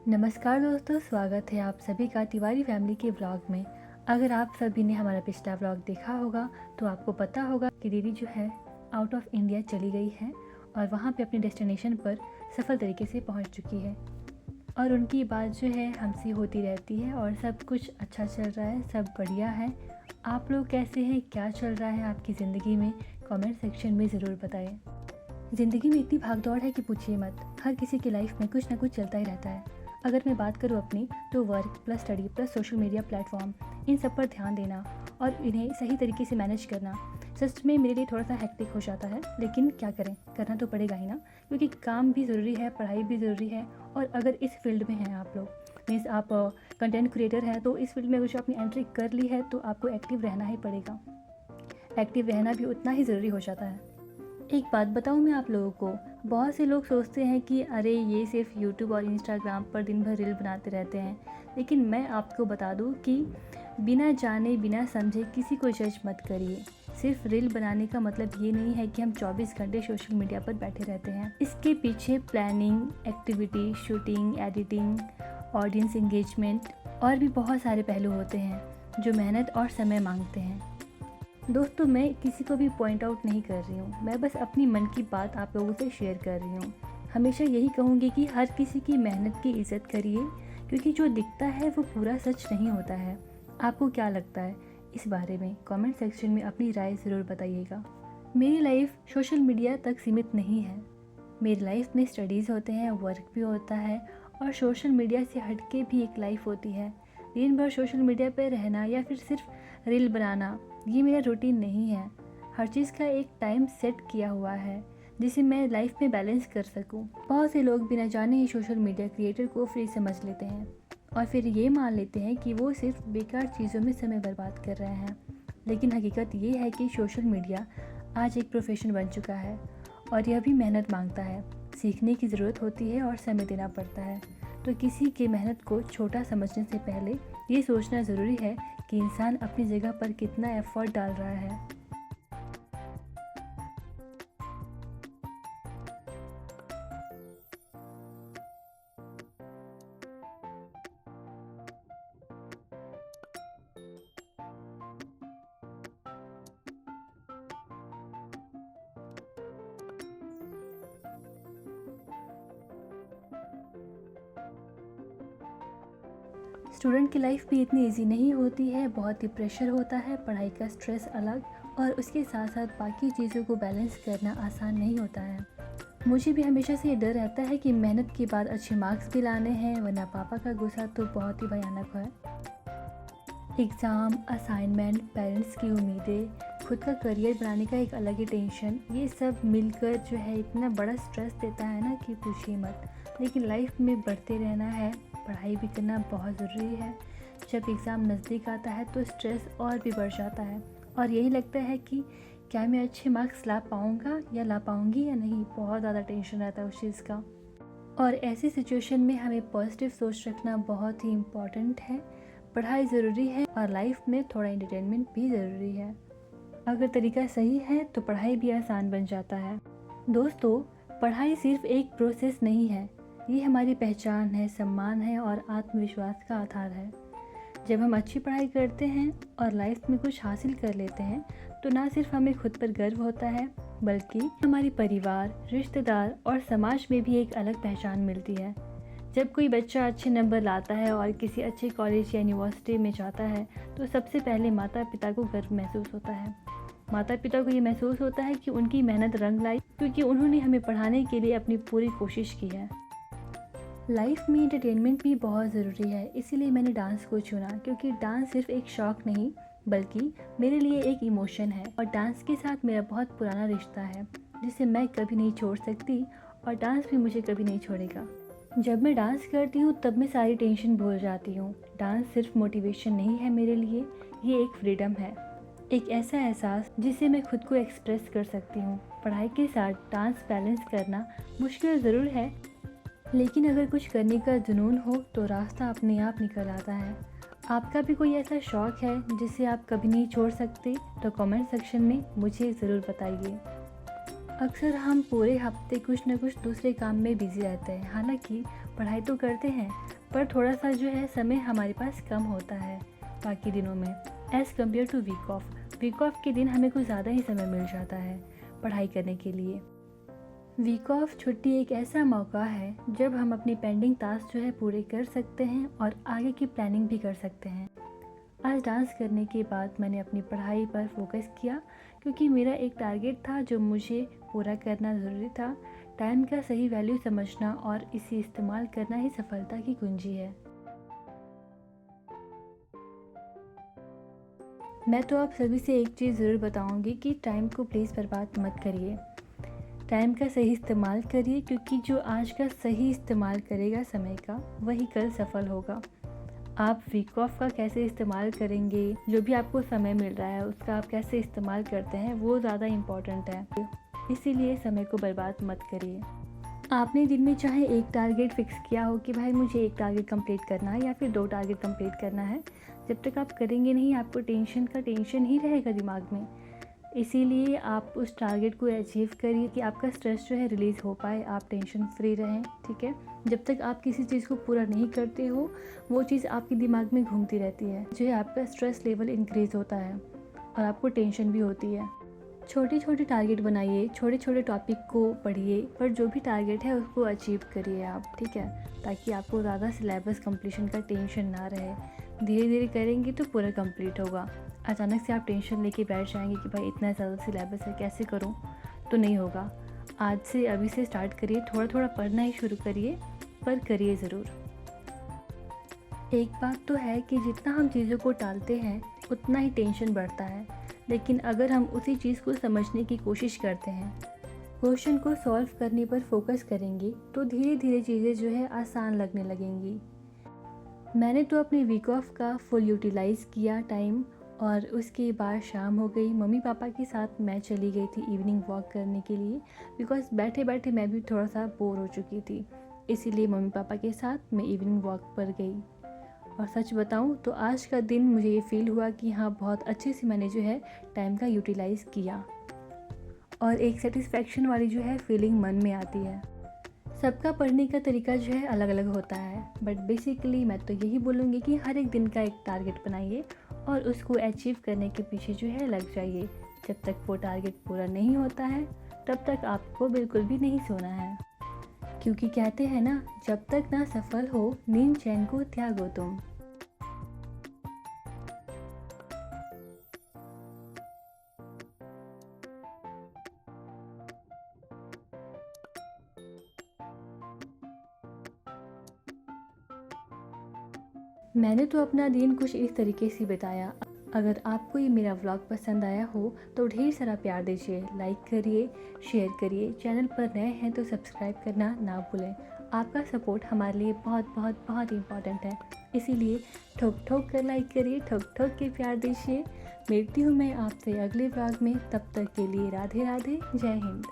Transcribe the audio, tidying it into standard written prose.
नमस्कार दोस्तों, स्वागत है आप सभी का तिवारी फैमिली के व्लॉग में। अगर आप सभी ने हमारा पिछला व्लॉग देखा होगा तो आपको पता होगा कि दीदी जो है आउट ऑफ इंडिया चली गई है और वहाँ पे अपने डेस्टिनेशन पर सफल तरीके से पहुँच चुकी है। और उनकी बात जो है हमसे होती रहती है और सब कुछ अच्छा चल रहा है, सब बढ़िया है। आप लोग कैसे हैं, क्या चल रहा है आपकी ज़िंदगी में, कमेंट सेक्शन में ज़रूर बताएं। ज़िंदगी में इतनी भागदौड़ है कि पूछिए मत। हर किसी की लाइफ में कुछ ना कुछ चलता ही रहता है। अगर मैं बात करूँ अपनी, तो work plus study plus social media platform, इन सब पर ध्यान देना और इन्हें सही तरीके से मैनेज करना सच में मेरे लिए थोड़ा सा हेक्टिक हो जाता है। लेकिन क्या करें, करना तो पड़ेगा ही ना, क्योंकि काम भी ज़रूरी है, पढ़ाई भी ज़रूरी है। और अगर इस फील्ड में हैं आप लोग, मीन्स आप कंटेंट क्रिएटर हैं, तो इस फील्ड में अगर आपने एंट्री कर ली है तो आपको एक्टिव रहना ही पड़ेगा। एक्टिव रहना भी उतना ही ज़रूरी हो जाता है। एक बात बताऊँ मैं आप लोगों को, बहुत से लोग सोचते हैं कि अरे ये सिर्फ यूट्यूब और इंस्टाग्राम पर दिन भर रील बनाते रहते हैं। लेकिन मैं आपको बता दूं कि बिना जाने बिना समझे किसी को जज मत करिए। सिर्फ रील बनाने का मतलब ये नहीं है कि हम 24 घंटे सोशल मीडिया पर बैठे रहते हैं। इसके पीछे planning, activity, shooting, editing, audience engagement और भी बहुत सारे पहलू होते हैं जो मेहनत और समय मांगते हैं। दोस्तों, मैं किसी को भी पॉइंट आउट नहीं कर रही हूँ, मैं बस अपनी मन की बात आप लोगों से शेयर कर रही हूँ। हमेशा यही कहूँगी कि हर किसी की मेहनत की इज़्ज़त करिए, क्योंकि जो दिखता है वो पूरा सच नहीं होता है। आपको क्या लगता है इस बारे में? कमेंट सेक्शन में अपनी राय ज़रूर बताइएगा। मेरी लाइफ सोशल मीडिया तक सीमित नहीं है। मेरी लाइफ में स्टडीज़ होते हैं, वर्क भी होता है और सोशल मीडिया से हट के भी एक लाइफ होती है। दिन भर सोशल मीडिया पर रहना या फिर सिर्फ रील बनाना, ये मेरा रूटीन नहीं है। हर चीज़ का एक टाइम सेट किया हुआ है जिसे मैं लाइफ में बैलेंस कर सकूं। बहुत से लोग बिना जाने ही सोशल मीडिया क्रिएटर को फ्री समझ लेते हैं और फिर ये मान लेते हैं कि वो सिर्फ बेकार चीज़ों में समय बर्बाद कर रहे हैं। लेकिन हकीकत ये है कि सोशल मीडिया आज एक प्रोफेशन बन चुका है और यह भी मेहनत मांगता है। सीखने की ज़रूरत होती है और समय देना पड़ता है। तो किसी की मेहनत को छोटा समझने से पहले ये सोचना ज़रूरी है कि इंसान अपनी जगह पर कितना एफर्ट डाल रहा है। स्टूडेंट की लाइफ भी इतनी इजी नहीं होती है, बहुत ही प्रेशर होता है, पढ़ाई का स्ट्रेस अलग और उसके साथ साथ बाकी चीज़ों को बैलेंस करना आसान नहीं होता है। मुझे भी हमेशा से ये डर रहता है कि मेहनत के बाद अच्छे मार्क्स भी लाने हैं, वरना पापा का गुस्सा तो बहुत ही भयानक है। एग्ज़ाम, असाइनमेंट, पेरेंट्स की उम्मीदें, खुद का करियर बनाने का एक अलग ही टेंशन, ये सब मिलकर जो है इतना बड़ा स्ट्रेस देता है ना कि पूछिए मत। लेकिन लाइफ में बढ़ते रहना है, पढ़ाई भी करना बहुत ज़रूरी है। जब एग्ज़ाम नज़दीक आता है तो स्ट्रेस और भी बढ़ जाता है और यही लगता है कि क्या मैं अच्छे मार्क्स ला पाऊँगा या ला पाऊँगी या नहीं। बहुत ज़्यादा टेंशन रहता है उस चीज़ का। और ऐसी सिचुएशन में हमें पॉजिटिव सोच रखना बहुत ही इम्पॉर्टेंट है। पढ़ाई ज़रूरी है और लाइफ में थोड़ा एंटरटेनमेंट भी ज़रूरी है। अगर तरीका सही है तो पढ़ाई भी आसान बन जाता है। दोस्तों, पढ़ाई सिर्फ एक प्रोसेस नहीं है, ये हमारी पहचान है, सम्मान है और आत्मविश्वास का आधार है। जब हम अच्छी पढ़ाई करते हैं और लाइफ में कुछ हासिल कर लेते हैं तो ना सिर्फ हमें खुद पर गर्व होता है, बल्कि हमारे परिवार, रिश्तेदार और समाज में भी एक अलग पहचान मिलती है। जब कोई बच्चा अच्छे नंबर लाता है और किसी अच्छे कॉलेज या यूनिवर्सिटी में जाता है तो सबसे पहले माता पिता को गर्व महसूस होता है। माता पिता को ये महसूस होता है कि उनकी मेहनत रंग लाई, क्योंकि उन्होंने हमें पढ़ाने के लिए अपनी पूरी कोशिश की है। लाइफ में एंटरटेनमेंट भी बहुत ज़रूरी है, इसीलिए मैंने डांस को चुना, क्योंकि डांस सिर्फ एक शौक़ नहीं बल्कि मेरे लिए एक इमोशन है और डांस के साथ मेरा बहुत पुराना रिश्ता है जिसे मैं कभी नहीं छोड़ सकती और डांस भी मुझे कभी नहीं छोड़ेगा। जब मैं डांस करती हूँ तब मैं सारी टेंशन भूल जाती हूँ। डांस सिर्फ मोटिवेशन नहीं है मेरे लिए, ये एक फ्रीडम है, एक ऐसा एहसास जिससे मैं खुद को एक्सप्रेस कर सकती हूँ। पढ़ाई के साथ डांस बैलेंस करना मुश्किल ज़रूर है, लेकिन अगर कुछ करने का जुनून हो तो रास्ता अपने आप निकल आता है। आपका भी कोई ऐसा शौक़ है जिसे आप कभी नहीं छोड़ सकते तो कमेंट सेक्शन में मुझे ज़रूर बताइए। अक्सर हम पूरे हफ्ते कुछ न कुछ दूसरे काम में बिजी रहते हैं, हालांकि पढ़ाई तो करते हैं पर थोड़ा सा जो है समय हमारे पास कम होता है बाकी दिनों में as compare to week off. Week off के दिन हमें कुछ ज़्यादा ही समय मिल जाता है पढ़ाई करने के लिए। वीक ऑफ छुट्टी एक ऐसा मौका है जब हम अपनी पेंडिंग टास्क जो है पूरे कर सकते हैं और आगे की प्लानिंग भी कर सकते हैं। आज डांस करने के बाद मैंने अपनी पढ़ाई पर फोकस किया क्योंकि मेरा एक टारगेट था जो मुझे पूरा करना ज़रूरी था। टाइम का सही वैल्यू समझना और इसे इस्तेमाल करना ही सफलता की कुंजी है। मैं तो आप सभी से एक चीज़ ज़रूर बताऊंगी कि टाइम को प्लीज़ बर्बाद मत करिए। टाइम का सही इस्तेमाल करिए क्योंकि जो आज का सही इस्तेमाल करेगा समय का वही कल सफल होगा। आप वीक ऑफ का कैसे इस्तेमाल करेंगे, जो भी आपको समय मिल रहा है उसका आप कैसे इस्तेमाल करते हैं वो ज़्यादा इम्पॉर्टेंट है। इसीलिए समय को बर्बाद मत करिए। आपने दिन में चाहे एक टारगेट फिक्स किया हो कि भाई मुझे एक टारगेट कंप्लीट करना है या फिर 2 टारगेट कंप्लीट करना है, जब तक आप करेंगे नहीं आपको टेंशन ही रहेगा दिमाग में। इसीलिए आप उस टारगेट को अचीव करिए कि आपका स्ट्रेस जो है रिलीज़ हो पाए, आप टेंशन फ्री रहें। ठीक है, जब तक आप किसी चीज़ को पूरा नहीं करते हो वो चीज़ आपके दिमाग में घूमती रहती है, जो है आपका स्ट्रेस लेवल इंक्रीज़ होता है और आपको टेंशन भी होती है। छोटे छोटे टारगेट बनाइए, छोटे छोटे टॉपिक को पढ़िए, पर जो भी टारगेट है उसको अचीव करिए आप। ठीक है, ताकि आपको ज़्यादा सिलेबस कंप्लीशन का टेंशन ना रहे। धीरे धीरे करेंगे तो पूरा कंप्लीट होगा। अचानक से आप टेंशन लेके बैठ जाएंगे कि भाई इतना ज़्यादा सिलेबस है कैसे करूं, तो नहीं होगा। आज से अभी से स्टार्ट करिए, थोड़ा थोड़ा पढ़ना ही शुरू करिए, पर करिए ज़रूर। एक बात तो है कि जितना हम चीज़ों को टालते हैं उतना ही टेंशन बढ़ता है, लेकिन अगर हम उसी चीज़ को समझने की कोशिश करते हैं, क्वेश्चन को सॉल्व करने पर फोकस करेंगे, तो धीरे धीरे चीज़ें जो है आसान लगने लगेंगी। मैंने तो अपने वीक ऑफ का फुल यूटिलाइज़ किया टाइम, और उसके बाद शाम हो गई। मम्मी पापा के साथ मैं चली गई थी इवनिंग वॉक करने के लिए, बिकॉज़ बैठे बैठे मैं भी थोड़ा सा बोर हो चुकी थी, इसीलिए मम्मी पापा के साथ मैं इवनिंग वॉक पर गई। और सच बताऊं तो आज का दिन मुझे ये फ़ील हुआ कि हाँ, बहुत अच्छे से मैंने जो है टाइम का यूटिलाइज़ किया, और एक सेटिस्फेक्शन वाली जो है फीलिंग मन में आती है। सबका पढ़ने का तरीका जो है अलग अलग होता है, बट बेसिकली मैं तो यही बोलूँगी कि हर एक दिन का एक टारगेट बनाइए और उसको अचीव करने के पीछे जो है लग जाइए। जब तक वो टारगेट पूरा नहीं होता है तब तक आपको बिल्कुल भी नहीं सोना है, क्योंकि कहते हैं ना, जब तक ना सफल हो नींद चैन को त्यागो तुम। मैंने तो अपना दिन कुछ इस तरीके से बिताया। अगर आपको ये मेरा व्लॉग पसंद आया हो तो ढेर सारा प्यार दीजिए, लाइक करिए, शेयर करिए। चैनल पर नए हैं तो सब्सक्राइब करना ना भूलें। आपका सपोर्ट हमारे लिए बहुत बहुत बहुत इम्पॉर्टेंट है, इसीलिए ठोक ठोक कर लाइक करिए, ठोक ठोक के प्यार दीजिए। मिलती हूँ मैं आपसे अगले व्लॉग में, तब तक के लिए राधे राधे, जय हिंद।